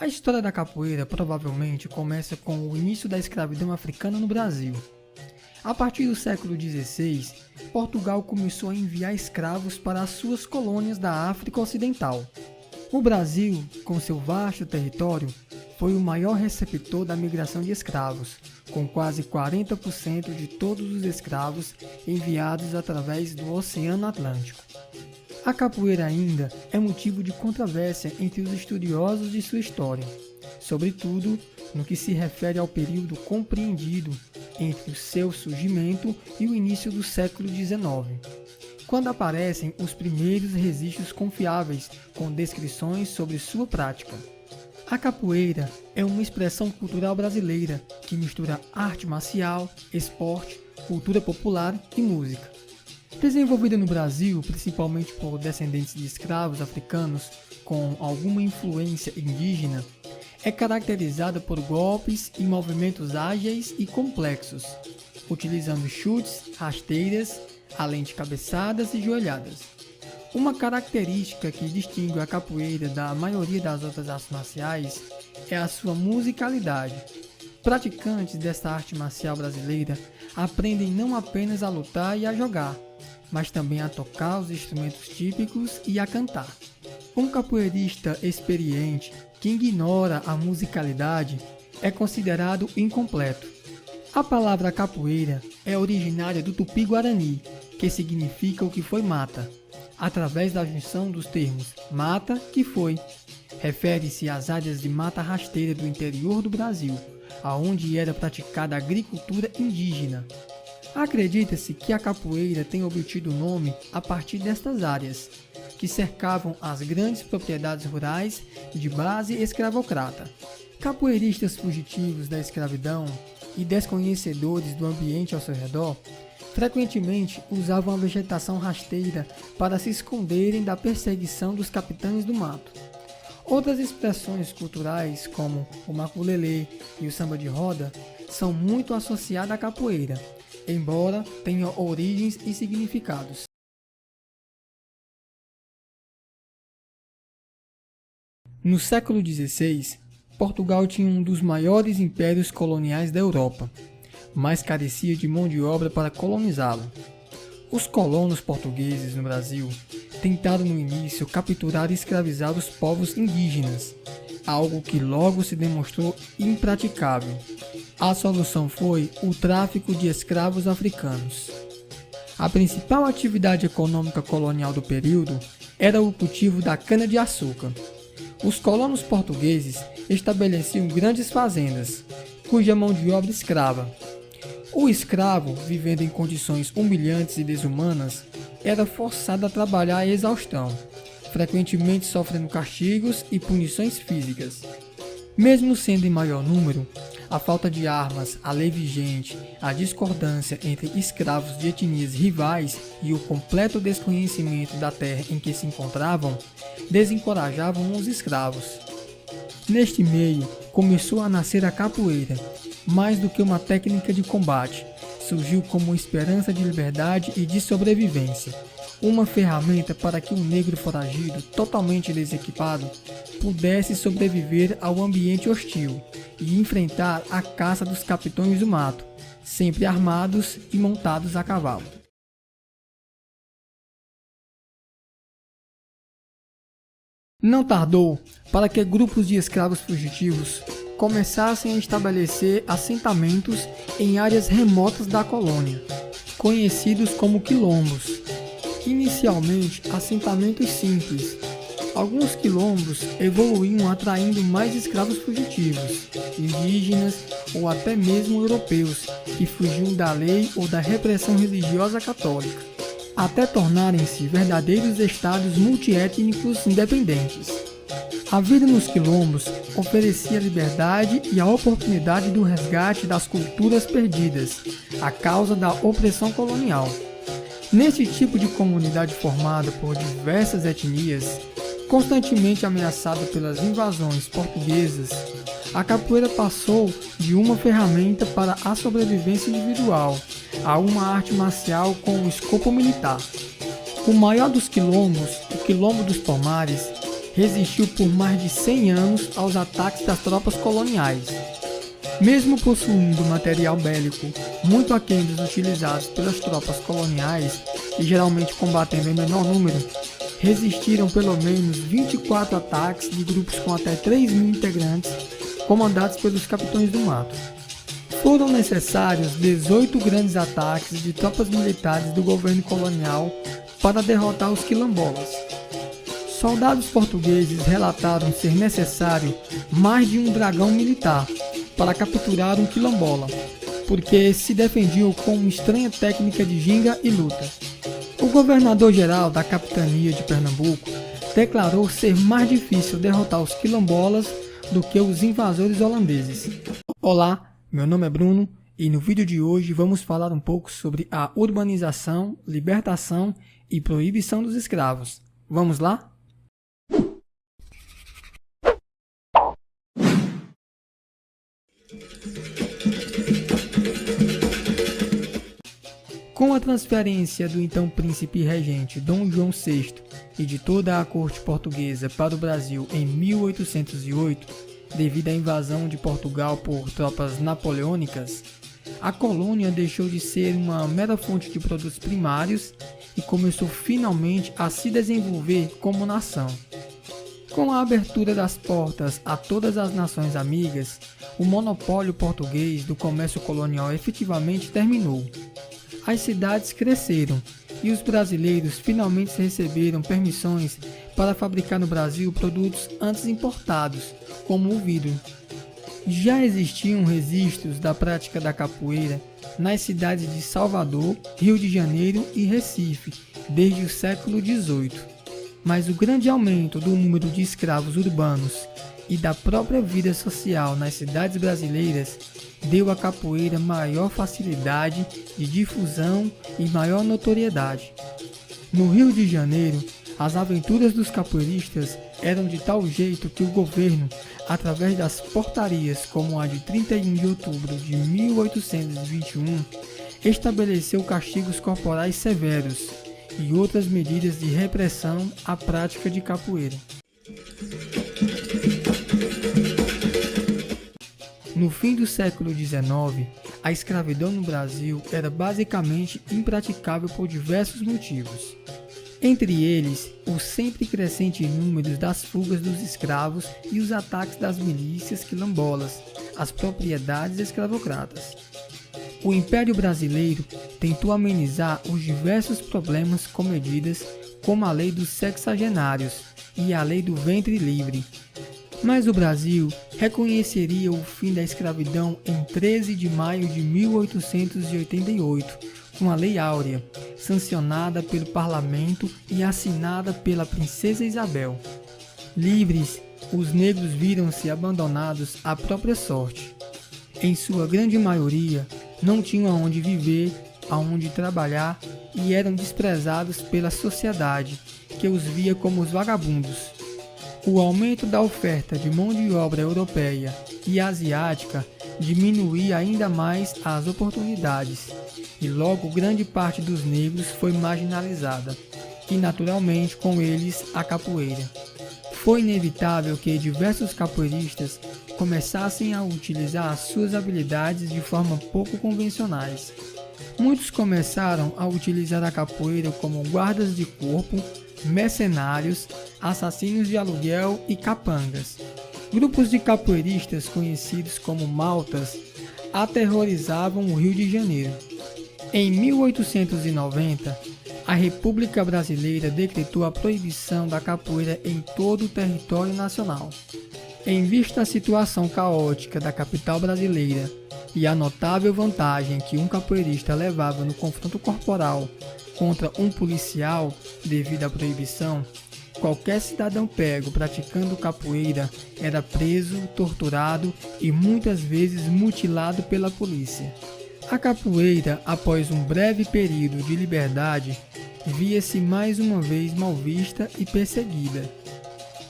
A história da capoeira provavelmente começa com o início da escravidão africana no Brasil. A partir do século XVI, Portugal começou a enviar escravos para as suas colônias da África Ocidental. O Brasil, com seu vasto território, foi o maior receptor da migração de escravos, com quase 40% de todos os escravos enviados através do Oceano Atlântico. A capoeira ainda é motivo de controvérsia entre os estudiosos de sua história, sobretudo no que se refere ao período compreendido entre o seu surgimento e o início do século XIX, quando aparecem os primeiros registros confiáveis com descrições sobre sua prática. A capoeira é uma expressão cultural brasileira que mistura arte marcial, esporte, cultura popular e música. Desenvolvida no Brasil principalmente por descendentes de escravos africanos com alguma influência indígena, é caracterizada por golpes e movimentos ágeis e complexos, utilizando chutes, rasteiras, além de cabeçadas e joelhadas. Uma característica que distingue a capoeira da maioria das outras artes marciais é a sua musicalidade. Praticantes desta arte marcial brasileira aprendem não apenas a lutar e a jogar, mas também a tocar os instrumentos típicos e a cantar. Um capoeirista experiente que ignora a musicalidade é considerado incompleto. A palavra capoeira é originária do tupi-guarani, que significa o que foi mata, através da junção dos termos mata que foi. Refere-se às áreas de mata rasteira do interior do Brasil, aonde era praticada a agricultura indígena. Acredita-se que a capoeira tem obtido o nome a partir destas áreas, que cercavam as grandes propriedades rurais de base escravocrata. Capoeiristas fugitivos da escravidão e desconhecedores do ambiente ao seu redor, frequentemente usavam a vegetação rasteira para se esconderem da perseguição dos capitães do mato. Outras expressões culturais, como o maculelê e o samba de roda, são muito associadas à capoeira, embora tenham origens e significados. No século XVI, Portugal tinha um dos maiores impérios coloniais da Europa, mas carecia de mão de obra para colonizá-lo. Os colonos portugueses no Brasil tentaram no início capturar e escravizar os povos indígenas, algo que logo se demonstrou impraticável. A solução foi o tráfico de escravos africanos. A principal atividade econômica colonial do período era o cultivo da cana-de-açúcar. Os colonos portugueses estabeleciam grandes fazendas, cuja mão de obra escrava. O escravo, vivendo em condições humilhantes e desumanas, era forçado a trabalhar à exaustão, frequentemente sofrendo castigos e punições físicas. Mesmo sendo em maior número, a falta de armas, a lei vigente, a discordância entre escravos de etnias rivais e o completo desconhecimento da terra em que se encontravam, desencorajavam os escravos. Neste meio, começou a nascer a capoeira. Mais do que uma técnica de combate, surgiu como uma esperança de liberdade e de sobrevivência. Uma ferramenta para que um negro foragido, totalmente desequipado, pudesse sobreviver ao ambiente hostil e enfrentar a caça dos capitães do mato, sempre armados e montados a cavalo. Não tardou para que grupos de escravos fugitivos começassem a estabelecer assentamentos em áreas remotas da colônia, conhecidos como quilombos. Inicialmente, assentamentos simples. Alguns quilombos evoluíam atraindo mais escravos fugitivos, indígenas ou até mesmo europeus que fugiam da lei ou da repressão religiosa católica, até tornarem-se verdadeiros estados multiétnicos independentes. A vida nos quilombos oferecia a liberdade e a oportunidade do resgate das culturas perdidas, a causa da opressão colonial. Neste tipo de comunidade formada por diversas etnias, constantemente ameaçada pelas invasões portuguesas, a capoeira passou de uma ferramenta para a sobrevivência individual a uma arte marcial com um escopo militar. O maior dos quilombos, o Quilombo dos Palmares, resistiu por mais de 100 anos aos ataques das tropas coloniais. Mesmo possuindo material bélico muito aquém dos utilizados pelas tropas coloniais, e geralmente combatendo em menor número, resistiram pelo menos 24 ataques de grupos com até 3.000 integrantes, comandados pelos capitães do mato. Foram necessários 18 grandes ataques de tropas militares do governo colonial para derrotar os quilombolas. Soldados portugueses relataram ser necessário mais de um dragão militar para capturar um quilombola, porque se defendiam com uma estranha técnica de ginga e luta. O governador-geral da capitania de Pernambuco declarou ser mais difícil derrotar os quilombolas do que os invasores holandeses. Olá, meu nome é Bruno e no vídeo de hoje vamos falar um pouco sobre a urbanização, libertação e proibição dos escravos. Vamos lá? Com a transferência do então príncipe regente Dom João VI e de toda a corte portuguesa para o Brasil em 1808, devido à invasão de Portugal por tropas napoleônicas, a colônia deixou de ser uma mera fonte de produtos primários e começou finalmente a se desenvolver como nação. Com a abertura das portas a todas as nações amigas, o monopólio português do comércio colonial efetivamente terminou. As cidades cresceram e os brasileiros finalmente receberam permissões para fabricar no Brasil produtos antes importados, como o vidro. Já existiam registros da prática da capoeira nas cidades de Salvador, Rio de Janeiro e Recife, desde o século XVIII. Mas o grande aumento do número de escravos urbanos e da própria vida social nas cidades brasileiras deu à capoeira maior facilidade de difusão e maior notoriedade. No Rio de Janeiro, as aventuras dos capoeiristas eram de tal jeito que o governo, através das portarias como a de 31 de outubro de 1821, estabeleceu castigos corporais severos e outras medidas de repressão à prática de capoeira. No fim do século XIX, a escravidão no Brasil era basicamente impraticável por diversos motivos. Entre eles, o sempre crescente número das fugas dos escravos e os ataques das milícias quilombolas às propriedades escravocratas. O Império Brasileiro tentou amenizar os diversos problemas com medidas como a Lei dos Sexagenários e a Lei do Ventre Livre. Mas o Brasil reconheceria o fim da escravidão em 13 de maio de 1888, com a Lei Áurea, sancionada pelo Parlamento e assinada pela Princesa Isabel. Livres, os negros viram-se abandonados à própria sorte. Em sua grande maioria, não tinham aonde viver, aonde trabalhar e eram desprezados pela sociedade, que os via como os vagabundos. O aumento da oferta de mão de obra europeia e asiática diminuía ainda mais as oportunidades, e logo grande parte dos negros foi marginalizada, e naturalmente com eles a capoeira. Foi inevitável que diversos capoeiristas começassem a utilizar as suas habilidades de forma pouco convencionais. Muitos começaram a utilizar a capoeira como guardas de corpo, mercenários, assassinos de aluguel e capangas. Grupos de capoeiristas conhecidos como maltas aterrorizavam o Rio de Janeiro. Em 1890, a República Brasileira decretou a proibição da capoeira em todo o território nacional. Em vista da situação caótica da capital brasileira e a notável vantagem que um capoeirista levava no confronto corporal contra um policial devido à proibição, qualquer cidadão pego praticando capoeira era preso, torturado e muitas vezes mutilado pela polícia. A capoeira, após um breve período de liberdade, via-se mais uma vez mal vista e perseguida.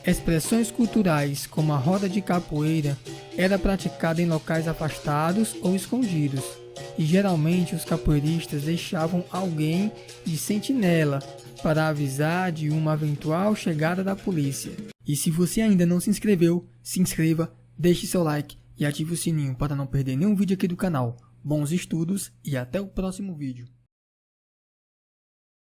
Expressões culturais como a roda de capoeira era praticada em locais afastados ou escondidos, e geralmente os capoeiristas deixavam alguém de sentinela para avisar de uma eventual chegada da polícia. E se você ainda não se inscreveu, se inscreva, deixe seu like e ative o sininho para não perder nenhum vídeo aqui do canal. Bons estudos e até o próximo vídeo.